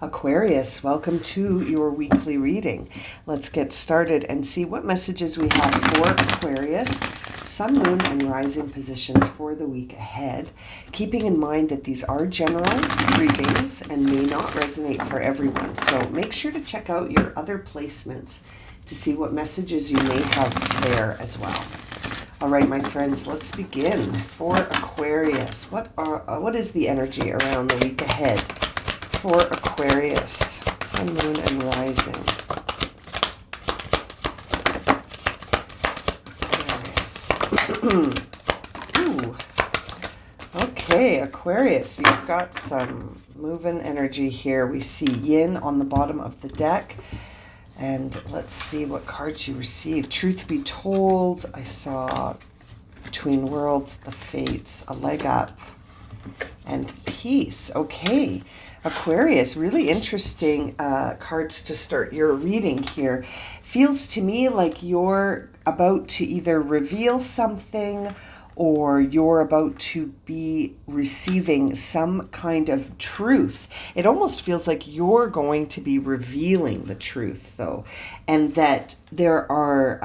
Aquarius, welcome to your weekly reading. Let's get started and see what messages we have for Aquarius, Sun, Moon, and Rising positions for the week ahead. Keeping in mind that these are general readings and may not resonate for everyone. So make sure to check out your other placements to see what messages you may have there as well. All right, my friends, let's begin. For Aquarius, what is the energy around the week ahead for Aquarius, Sun, Moon, and Rising? Aquarius. Ooh. Okay, Aquarius, you've got some moving energy here. We see Yin on the bottom of the deck. And let's see what cards you receive. Truth be told, I saw Between Worlds, the Fates, a leg up, and peace. Okay, Aquarius, really interesting cards to start your reading here. Feels to me like you're about to either reveal something or you're about to be receiving some kind of truth. It almost feels like you're going to be revealing the truth, though, and that there's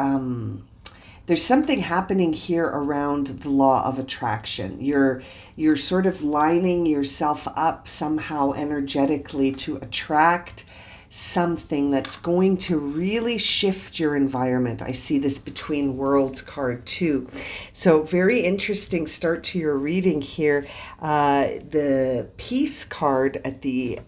something happening here around the law of attraction. You're sort of lining yourself up somehow energetically to attract something that's going to really shift your environment. I see this Between Worlds card too. So very interesting start to your reading here. The Peace card at the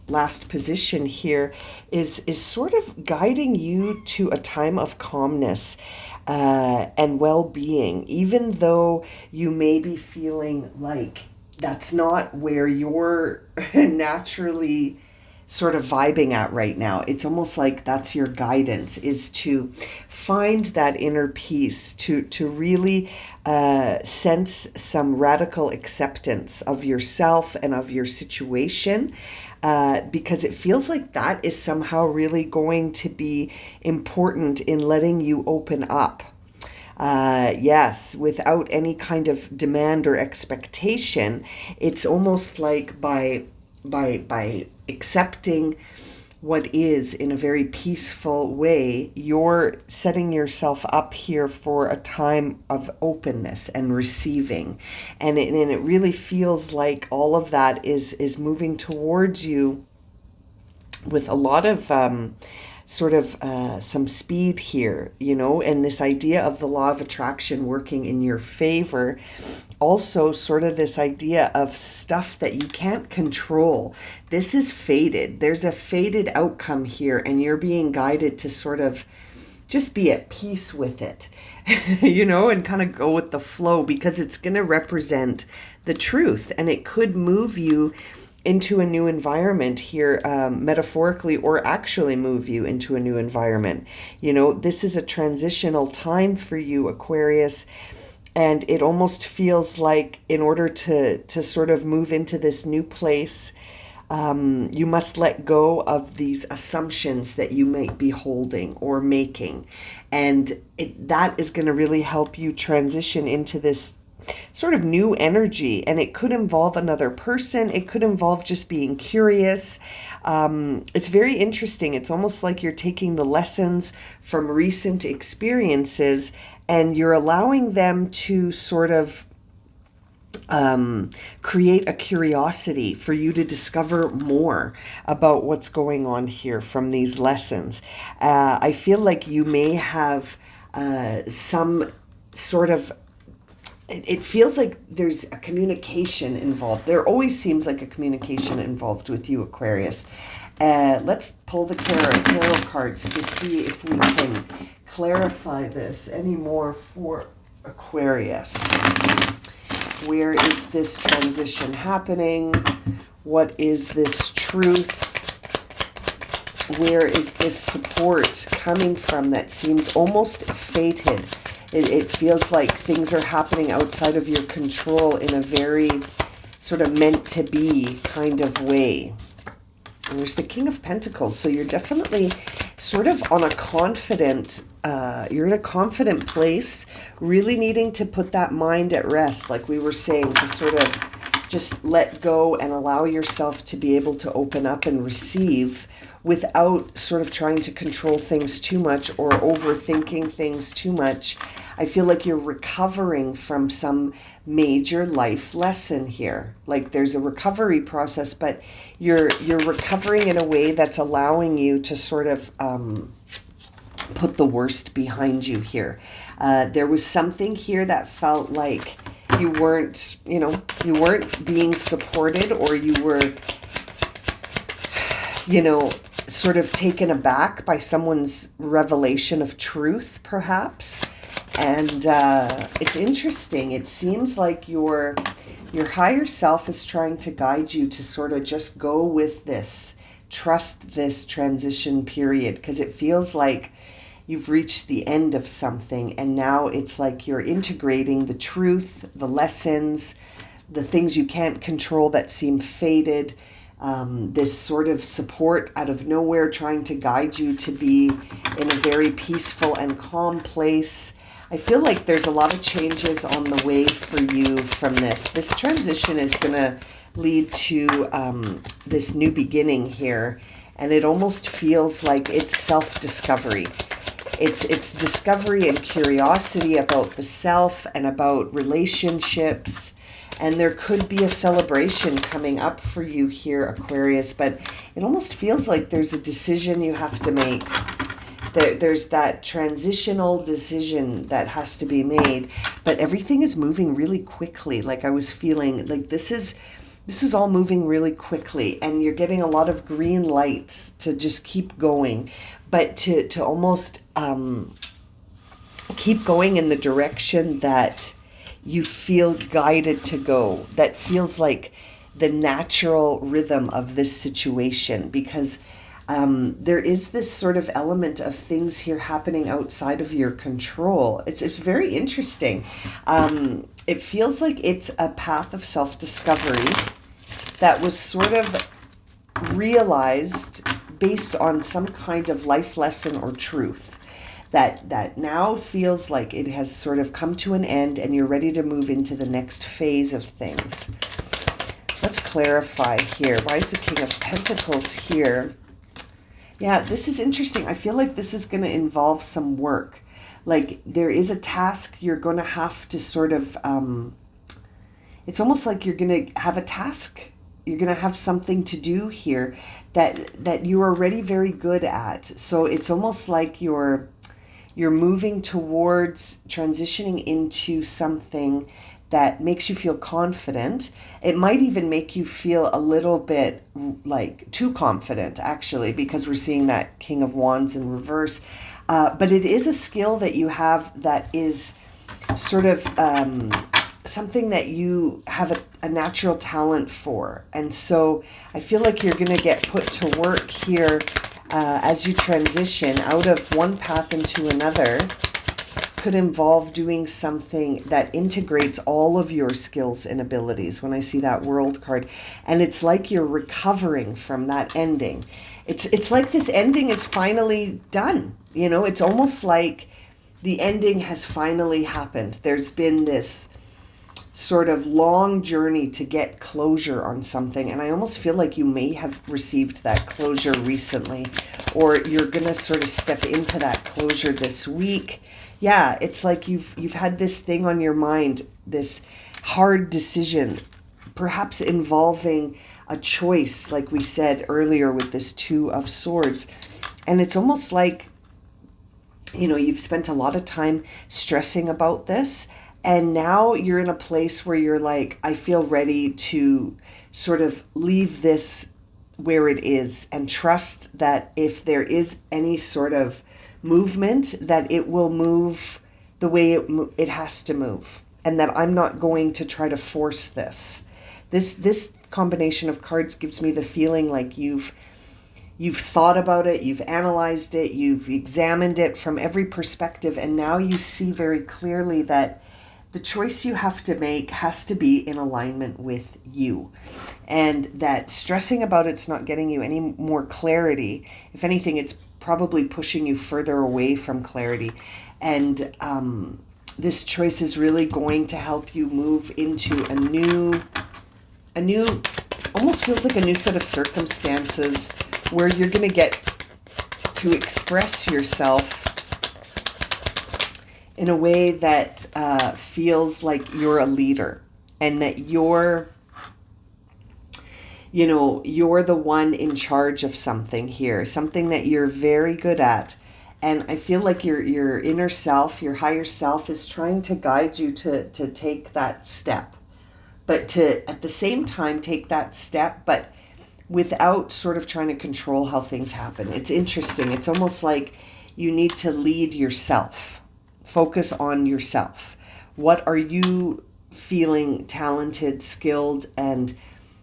last position here is sort of guiding you to a time of calmness and well-being, even though you may be feeling like that's not where you're naturally sort of vibing at right now. It's almost like that's your guidance, is to find that inner peace, to really sense some radical acceptance of yourself and of your situation, because it feels like that is somehow really going to be important in letting you open up. Yes, without any kind of demand or expectation. It's almost like by accepting what is in a very peaceful way, you're setting yourself up here for a time of openness and receiving. And it really feels like all of that is moving towards you with a lot of some speed here, and this idea of the law of attraction working in your favor. Also sort of this idea of stuff that you can't control. This is fated. There's a fated outcome here, and you're being guided to sort of just be at peace with it, and kind of go with the flow, because it's going to represent the truth, and it could move you into a new environment here, metaphorically, or actually move you into a new environment. This is a transitional time for you, Aquarius. And it almost feels like in order to sort of move into this new place, you must let go of these assumptions that you might be holding or making. And that is going to really help you transition into this sort of new energy. And it could involve another person. It could involve just being curious. It's very interesting. It's almost like you're taking the lessons from recent experiences and you're allowing them to sort of create a curiosity for you to discover more about what's going on here from these lessons. I feel like you may have some sort of, it feels like there's a communication involved. There always seems like a communication involved with you, Aquarius. Let's pull the tarot cards to see if we can clarify this any more for Aquarius. Where is this transition happening? What is this truth? Where is this support coming from that seems almost fated? It feels like things are happening outside of your control in a very sort of meant to be kind of way. And there's the King of Pentacles. So you're definitely sort of on a confident, you're in a confident place, really needing to put that mind at rest, like we were saying, to sort of just let go and allow yourself to be able to open up and receive without sort of trying to control things too much or overthinking things too much. I feel like you're recovering from some major life lesson here. Like there's a recovery process, but you're recovering in a way that's allowing you to sort of put the worst behind you here. There was something here that felt like you weren't being supported, or you were, sort of taken aback by someone's revelation of truth, perhaps. And it's interesting. It seems like your higher self is trying to guide you to sort of just go with this, trust this transition period, because it feels like you've reached the end of something, and now it's like you're integrating the truth, the lessons, the things you can't control that seem faded, this sort of support out of nowhere trying to guide you to be in a very peaceful and calm place. I feel like there's a lot of changes on the way for you from this. This transition is going to lead to this new beginning here, and it almost feels like it's self-discovery. It's discovery and curiosity about the self and about relationships. And there could be a celebration coming up for you here, Aquarius, but it almost feels like there's a decision you have to make. There's that transitional decision that has to be made, but everything is moving really quickly. Like I was feeling like this is all moving really quickly, and you're getting a lot of green lights to just keep going, but to almost keep going in the direction that you feel guided to go, that feels like the natural rhythm of this situation, because there is this sort of element of things here happening outside of your control. It's very interesting. It feels like it's a path of self-discovery that was sort of realized based on some kind of life lesson or truth that now feels like it has sort of come to an end, and you're ready to move into the next phase of things. Let's clarify here. Why is the King of Pentacles here? Yeah, this is interesting. I feel like this is going to involve some work. Like there is a task you're going to have to sort of, it's almost like you're going to have a task. You're going to have something to do here that you're already very good at. So it's almost like you're moving towards transitioning into something that makes you feel confident. It might even make you feel a little bit like too confident, actually, because we're seeing that King of Wands in reverse. But it is a skill that you have that is sort of something that you have a natural talent for. And so I feel like you're going to get put to work here as you transition out of one path into another. Could involve doing something that integrates all of your skills and abilities when I see that World card. And it's like you're recovering from that ending. It's like this ending is finally done. It's almost like the ending has finally happened. There's been this sort of long journey to get closure on something, and I almost feel like you may have received that closure recently, or you're gonna sort of step into that closure this week. Yeah, it's like you've had this thing on your mind, this hard decision, perhaps involving a choice, like we said earlier with this Two of Swords. And it's almost like, you've spent a lot of time stressing about this, and now you're in a place where you're like, I feel ready to sort of leave this where it is and trust that if there is any sort of movement, that it will move the way it has to move, and that I'm not going to try to force this. This combination of cards gives me the feeling like you've thought about it, you've analyzed it, you've examined it from every perspective, and now you see very clearly that the choice you have to make has to be in alignment with you, and that stressing about it's not getting you any more clarity. If anything, it's probably pushing you further away from clarity. And this choice is really going to help you move into a new almost feels like a new set of circumstances where you're going to get to express yourself in a way that feels like you're a leader, and that you're the one in charge of something here, something that you're very good at. And I feel like your inner self, your higher self, is trying to guide you to take that step, but to at the same time take that step, but without sort of trying to control how things happen. It's interesting. It's almost like you need to lead yourself. Focus on yourself. What are you feeling talented, skilled, and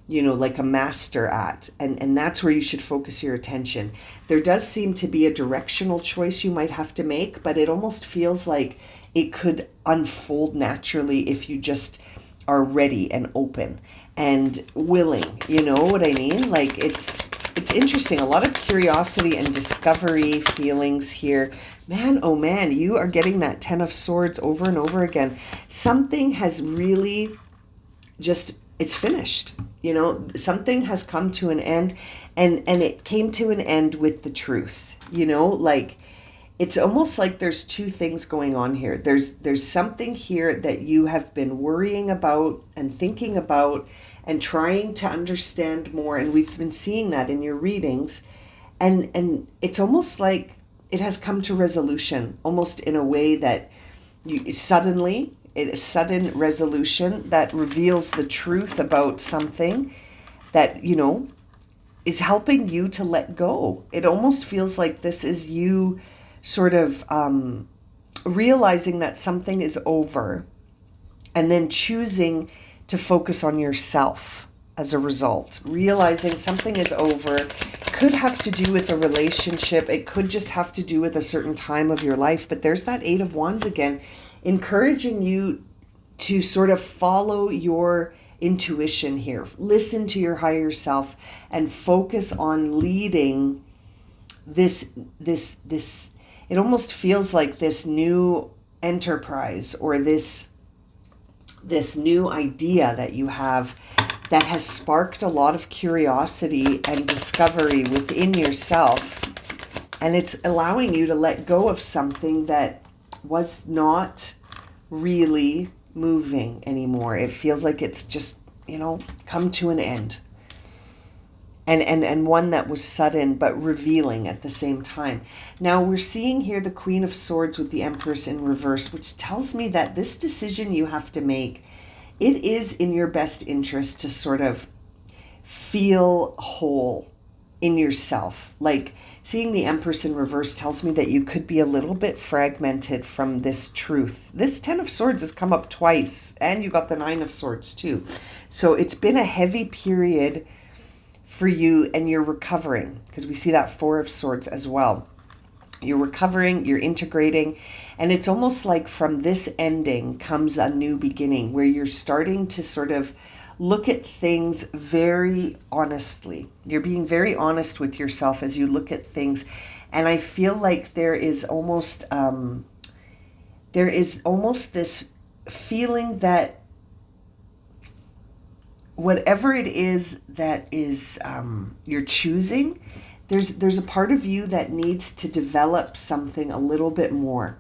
like a master at? And that's where you should focus your attention. There does seem to be a directional choice you might have to make, but it almost feels like it could unfold naturally if you just are ready and open and willing. You know what I mean? Like it's interesting. A lot of curiosity and discovery feelings here. Man, oh man, you are getting that 10 of Swords over and over again. Something has really it's finished. Something has come to an end, and it came to an end with the truth. Like it's almost like there's two things going on here. There's something here that you have been worrying about and thinking about and trying to understand more, and we've been seeing that in your readings, and it's almost like it has come to resolution, almost in a way that a sudden resolution that reveals the truth about something that, is helping you to let go. It almost feels like this is you sort of realizing that something is over, and then choosing to focus on yourself as a result. Realizing something is over could have to do with a relationship. It could just have to do with a certain time of your life. But there's that 8 of Wands again, encouraging you to sort of follow your intuition here. Listen to your higher self and focus on leading this it almost feels like this new enterprise, or this new idea that you have that has sparked a lot of curiosity and discovery within yourself. And it's allowing you to let go of something that was not really moving anymore. It feels like it's just, come to an end. And one that was sudden but revealing at the same time. Now we're seeing here the Queen of Swords with the Empress in reverse, which tells me that this decision you have to make, it is in your best interest to sort of feel whole in yourself. Like seeing the Empress in reverse tells me that you could be a little bit fragmented from this truth. This 10 of Swords has come up twice, and you got the 9 of Swords too. So it's been a heavy period for you, and you're recovering, because we see that 4 of Swords as well. You're recovering, you're integrating, and it's almost like from this ending comes a new beginning where you're starting to sort of look at things very honestly. You're being very honest with yourself as you look at things, and I feel like there is almost this feeling that whatever it is that is you're choosing, there's a part of you that needs to develop something a little bit more.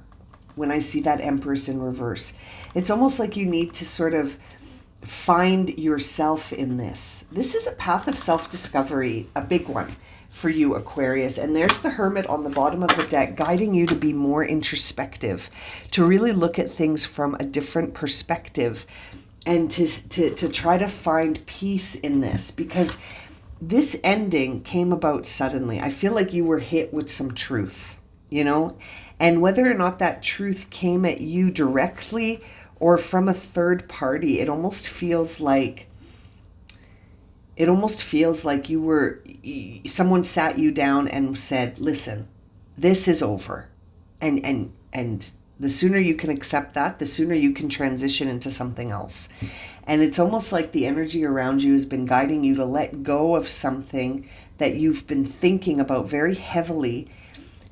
When I see that Empress in reverse, it's almost like you need to sort of find yourself in this. This is a path of self-discovery, a big one for you, Aquarius. And there's the Hermit on the bottom of the deck, guiding you to be more introspective, to really look at things from a different perspective, and to try to find peace in this, because this ending came about suddenly. I feel like you were hit with some truth, and whether or not that truth came at you directly or from a third party, it almost feels like someone sat you down and said, listen, this is over. And the sooner you can accept that, the sooner you can transition into something else. And it's almost like the energy around you has been guiding you to let go of something that you've been thinking about very heavily.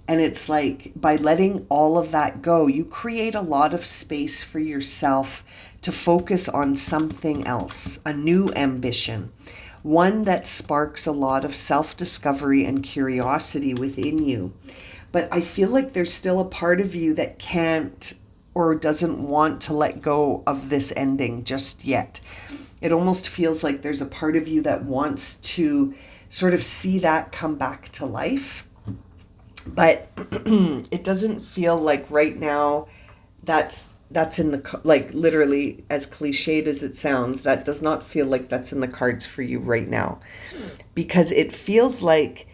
And it's like by letting all of that go, you create a lot of space for yourself to focus on something else, a new ambition, one that sparks a lot of self-discovery and curiosity within you. But I feel like there's still a part of you that can't or doesn't want to let go of this ending just yet. It almost feels like there's a part of you that wants to sort of see that come back to life. But it doesn't feel like right now that's in the, like, literally, as cliched as it sounds, that does not feel like that's in the cards for you right now, because it feels like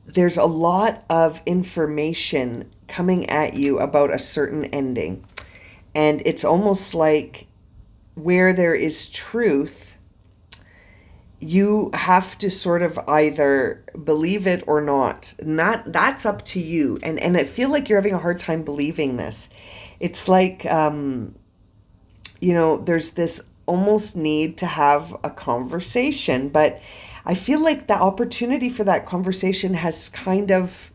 there's a lot of information coming at you about a certain ending, and it's almost like where there is truth, you have to sort of either believe it or not. And that's up to you. And I feel like you're having a hard time believing this. It's like, there's this almost need to have a conversation, but I feel like the opportunity for that conversation has kind of,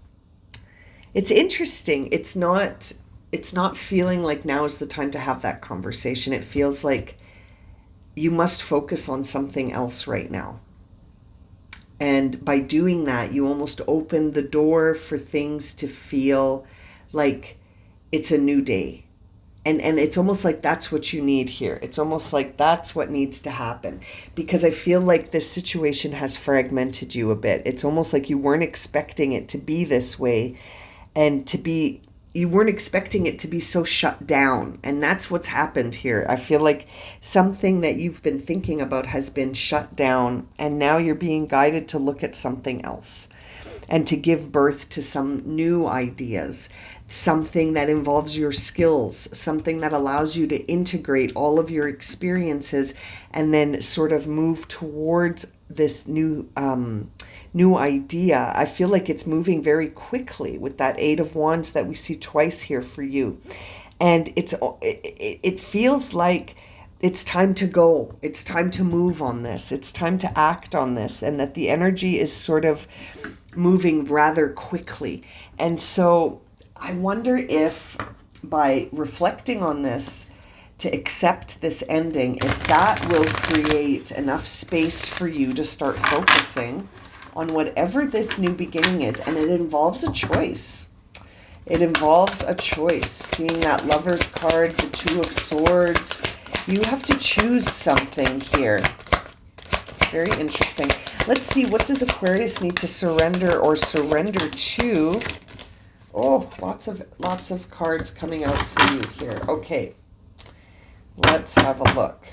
it's interesting. It's not feeling like now is the time to have that conversation. It feels like you must focus on something else right now. And by doing that, you almost open the door for things to feel like it's a new day. And it's almost like that's what you need here. It's almost like that's what needs to happen. Because I feel like this situation has fragmented you a bit. It's almost like you weren't expecting it to be this way, and you weren't expecting it to be so shut down. And that's what's happened here. I feel like something that you've been thinking about has been shut down, and now you're being guided to look at something else and to give birth to some new ideas, something that involves your skills, something that allows you to integrate all of your experiences and then sort of move towards this new idea. I feel like it's moving very quickly with that Eight of Wands that we see twice here for you. And it feels like it's time to go. It's time to move on this. It's time to act on this, and that the energy is sort of moving rather quickly. And so I wonder if by reflecting on this, to accept this ending, if that will create enough space for you to start focusing on whatever this new beginning is. And it involves a choice. It involves a choice. Seeing that Lover's card, the Two of Swords, you have to choose something here. It's very interesting. Let's see, what does Aquarius need to surrender or surrender to? Oh, lots of cards coming out for you here. Okay, let's have a look.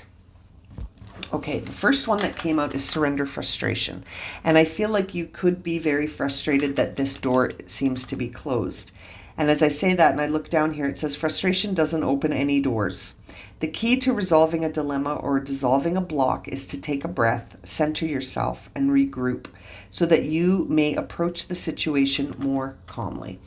Okay, the first one that came out is surrender frustration. And I feel like you could be very frustrated that this door seems to be closed. And as I say that and I look down here, it says frustration doesn't open any doors. The key to resolving a dilemma or dissolving a block is to take a breath, center yourself, and regroup so that you may approach the situation more calmly.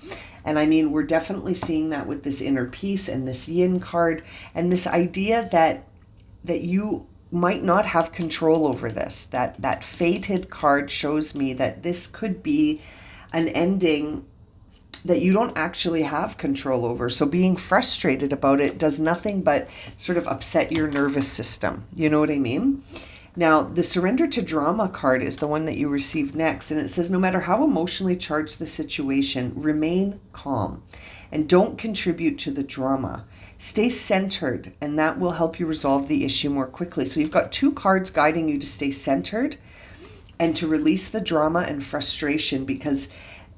And I mean, we're definitely seeing that with this inner peace and this yin card and this idea that you might not have control over this. That fated card shows me that this could be an ending that you don't actually have control over. So being frustrated about it does nothing but sort of upset your nervous system. You know what I mean? Now, the surrender to drama card is the one that you received next. And it says, no matter how emotionally charged the situation, remain calm and don't contribute to the drama. Stay centered, and that will help you resolve the issue more quickly. So you've got two cards guiding you to stay centered and to release the drama and frustration, because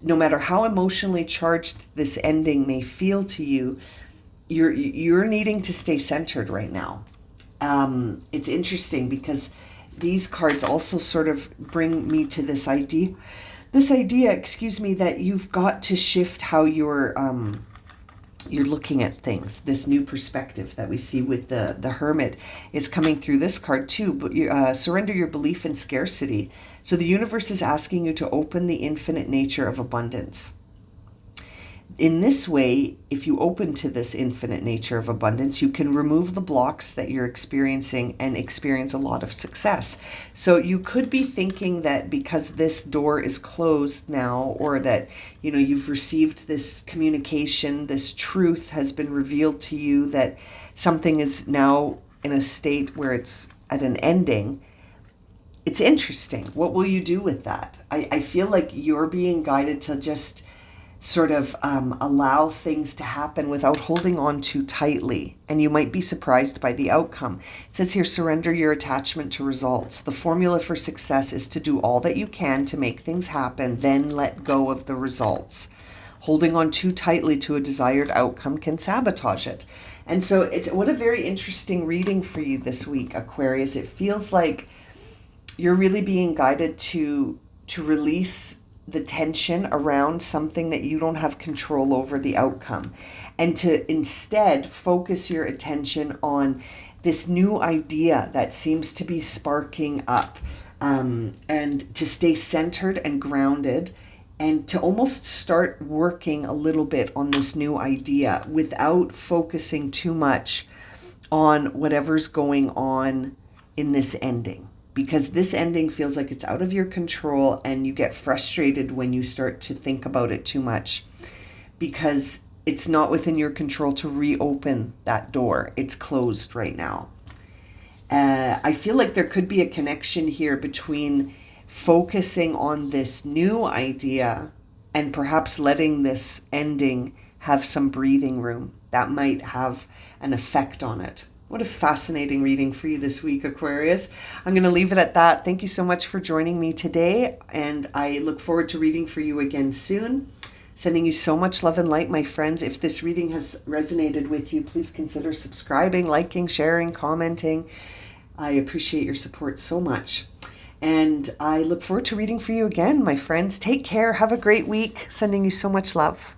no matter how emotionally charged this ending may feel to you, you're needing to stay centered right now. It's interesting because these cards also sort of bring me to this idea, that you've got to shift how you're looking at things. This new perspective that we see with the Hermit is coming through this card too. But surrender your belief in scarcity. So the universe is asking you to open the infinite nature of abundance. In this way, if you open to this infinite nature of abundance, you can remove the blocks that you're experiencing and experience a lot of success. So you could be thinking that because this door is closed now, or that, you've received this communication, this truth has been revealed to you, that something is now in a state where it's at an ending. It's interesting. What will you do with that? I feel like you're being guided to just sort of allow things to happen without holding on too tightly. And you might be surprised by the outcome. It says here, surrender your attachment to results. The formula for success is to do all that you can to make things happen, then let go of the results. Holding on too tightly to a desired outcome can sabotage it. And so what a very interesting reading for you this week, Aquarius. It feels like you're really being guided to release the tension around something that you don't have control over the outcome, and to instead focus your attention on this new idea that seems to be sparking up, and to stay centered and grounded, and to almost start working a little bit on this new idea without focusing too much on whatever's going on in this ending. Because this ending feels like it's out of your control, and you get frustrated when you start to think about it too much, because it's not within your control to reopen that door. It's closed right now. I feel like there could be a connection here between focusing on this new idea and perhaps letting this ending have some breathing room. That might have an effect on it. What a fascinating reading for you this week, Aquarius. I'm going to leave it at that. Thank you so much for joining me today, and I look forward to reading for you again soon. Sending you so much love and light, my friends. If this reading has resonated with you, please consider subscribing, liking, sharing, commenting. I appreciate your support so much. And I look forward to reading for you again, my friends. Take care. Have a great week. Sending you so much love.